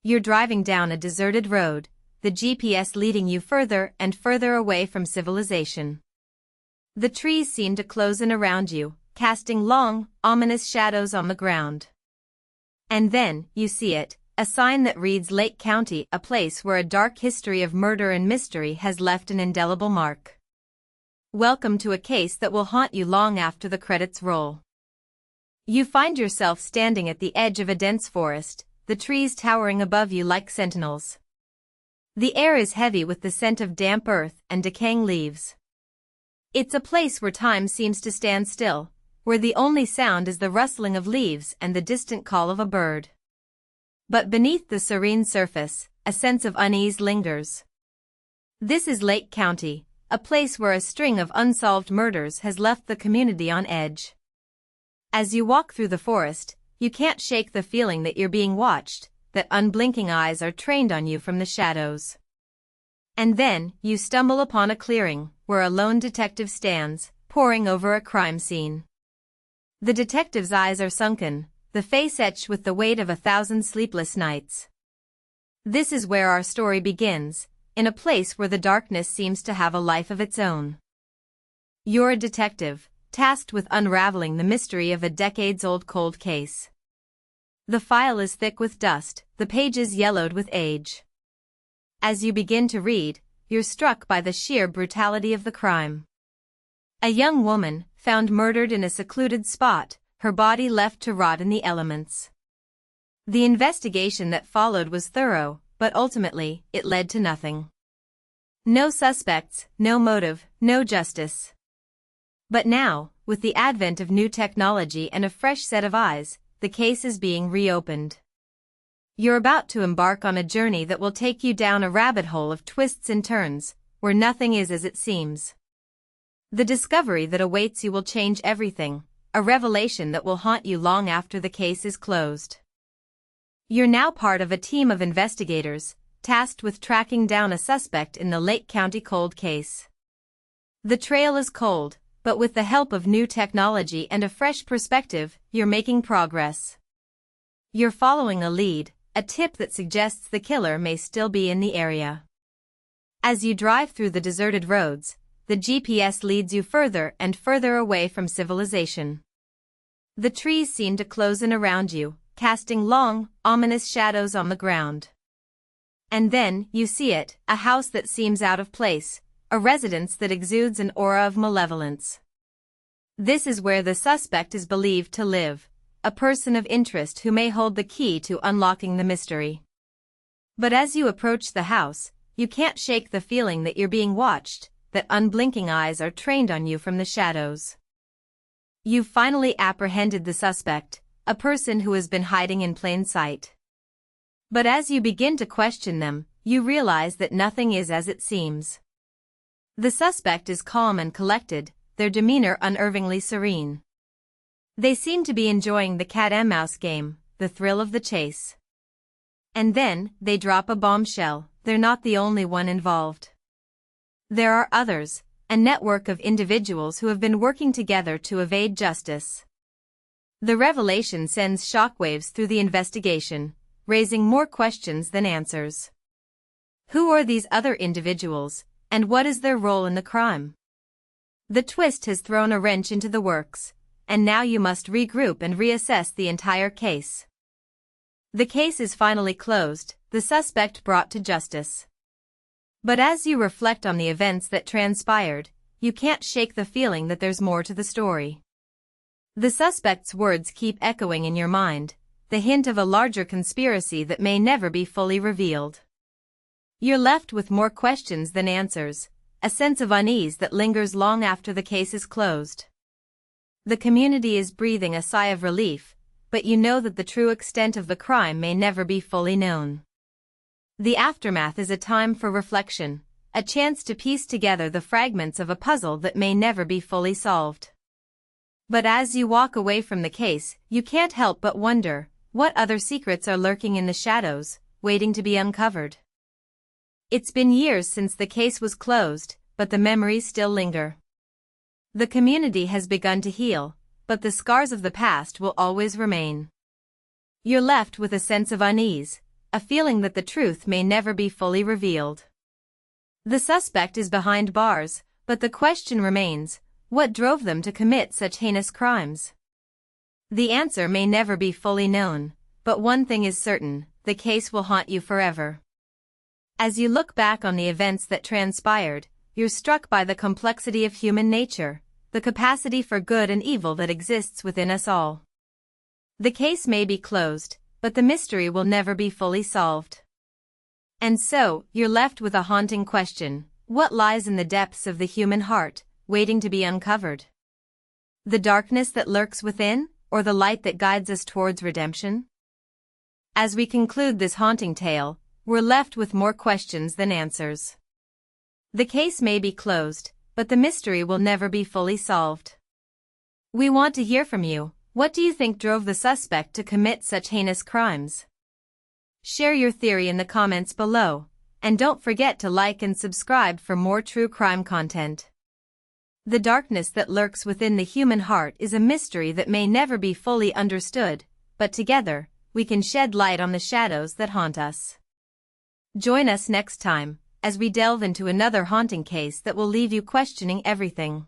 You're driving down a deserted road, the GPS leading you further and further away from civilization. The trees seem to close in around you, casting long, ominous shadows on the ground. And then, you see it, a sign that reads Lake County, a place where a dark history of murder and mystery has left an indelible mark. Welcome to a case that will haunt you long after the credits roll. You find yourself standing at the edge of a dense forest, the trees towering above you like sentinels. The air is heavy with the scent of damp earth and decaying leaves. It's a place where time seems to stand still, where the only sound is the rustling of leaves and the distant call of a bird. But beneath the serene surface, a sense of unease lingers. This is Lake County, a place where a string of unsolved murders has left the community on edge. As you walk through the forest, you can't shake the feeling that you're being watched, that unblinking eyes are trained on you from the shadows. And then, you stumble upon a clearing, where a lone detective stands, poring over a crime scene. The detective's eyes are sunken, the face etched with the weight of 1,000 sleepless nights. This is where our story begins, in a place where the darkness seems to have a life of its own. You're a detective, tasked with unraveling the mystery of a decades-old cold case. The file is thick with dust, the pages yellowed with age. As you begin to read, you're struck by the sheer brutality of the crime. A young woman, found murdered in a secluded spot, her body left to rot in the elements. The investigation that followed was thorough, but ultimately, it led to nothing. No suspects, no motive, no justice. But now, with the advent of new technology and a fresh set of eyes, the case is being reopened. You're about to embark on a journey that will take you down a rabbit hole of twists and turns, where nothing is as it seems. The discovery that awaits you will change everything, a revelation that will haunt you long after the case is closed. You're now part of a team of investigators, tasked with tracking down a suspect in the Lake County cold case. The trail is cold, but with the help of new technology and a fresh perspective, you're making progress. You're following a lead, a tip that suggests the killer may still be in the area. As you drive through the deserted roads, the GPS leads you further and further away from civilization. The trees seem to close in around you, casting long, ominous shadows on the ground. And then, you see it, a house that seems out of place, a residence that exudes an aura of malevolence. This is where the suspect is believed to live, a person of interest who may hold the key to unlocking the mystery. But as you approach the house, you can't shake the feeling that you're being watched, that unblinking eyes are trained on you from the shadows. You've finally apprehended the suspect, a person who has been hiding in plain sight. But as you begin to question them, you realize that nothing is as it seems. The suspect is calm and collected, their demeanor unnervingly serene. They seem to be enjoying the cat-and-mouse game, the thrill of the chase. And then, they drop a bombshell, they're not the only one involved. There are others, a network of individuals who have been working together to evade justice. The revelation sends shockwaves through the investigation, raising more questions than answers. Who are these other individuals, and what is their role in the crime? The twist has thrown a wrench into the works, and now you must regroup and reassess the entire case. The case is finally closed, the suspect brought to justice. But as you reflect on the events that transpired, you can't shake the feeling that there's more to the story. The suspect's words keep echoing in your mind, the hint of a larger conspiracy that may never be fully revealed. You're left with more questions than answers, a sense of unease that lingers long after the case is closed. The community is breathing a sigh of relief, but you know that the true extent of the crime may never be fully known. The aftermath is a time for reflection, a chance to piece together the fragments of a puzzle that may never be fully solved. But as you walk away from the case, you can't help but wonder, what other secrets are lurking in the shadows, waiting to be uncovered? It's been years since the case was closed, but the memories still linger. The community has begun to heal, but the scars of the past will always remain. You're left with a sense of unease, a feeling that the truth may never be fully revealed. The suspect is behind bars, but the question remains, what drove them to commit such heinous crimes? The answer may never be fully known, but one thing is certain, the case will haunt you forever. As you look back on the events that transpired, you're struck by the complexity of human nature, the capacity for good and evil that exists within us all. The case may be closed, but the mystery will never be fully solved. And so, you're left with a haunting question: what lies in the depths of the human heart, waiting to be uncovered? The darkness that lurks within, or the light that guides us towards redemption? As we conclude this haunting tale, we're left with more questions than answers. The case may be closed, but the mystery will never be fully solved. We want to hear from you. What do you think drove the suspect to commit such heinous crimes? Share your theory in the comments below, and don't forget to like and subscribe for more true crime content. The darkness that lurks within the human heart is a mystery that may never be fully understood, but together, we can shed light on the shadows that haunt us. Join us next time, as we delve into another haunting case that will leave you questioning everything.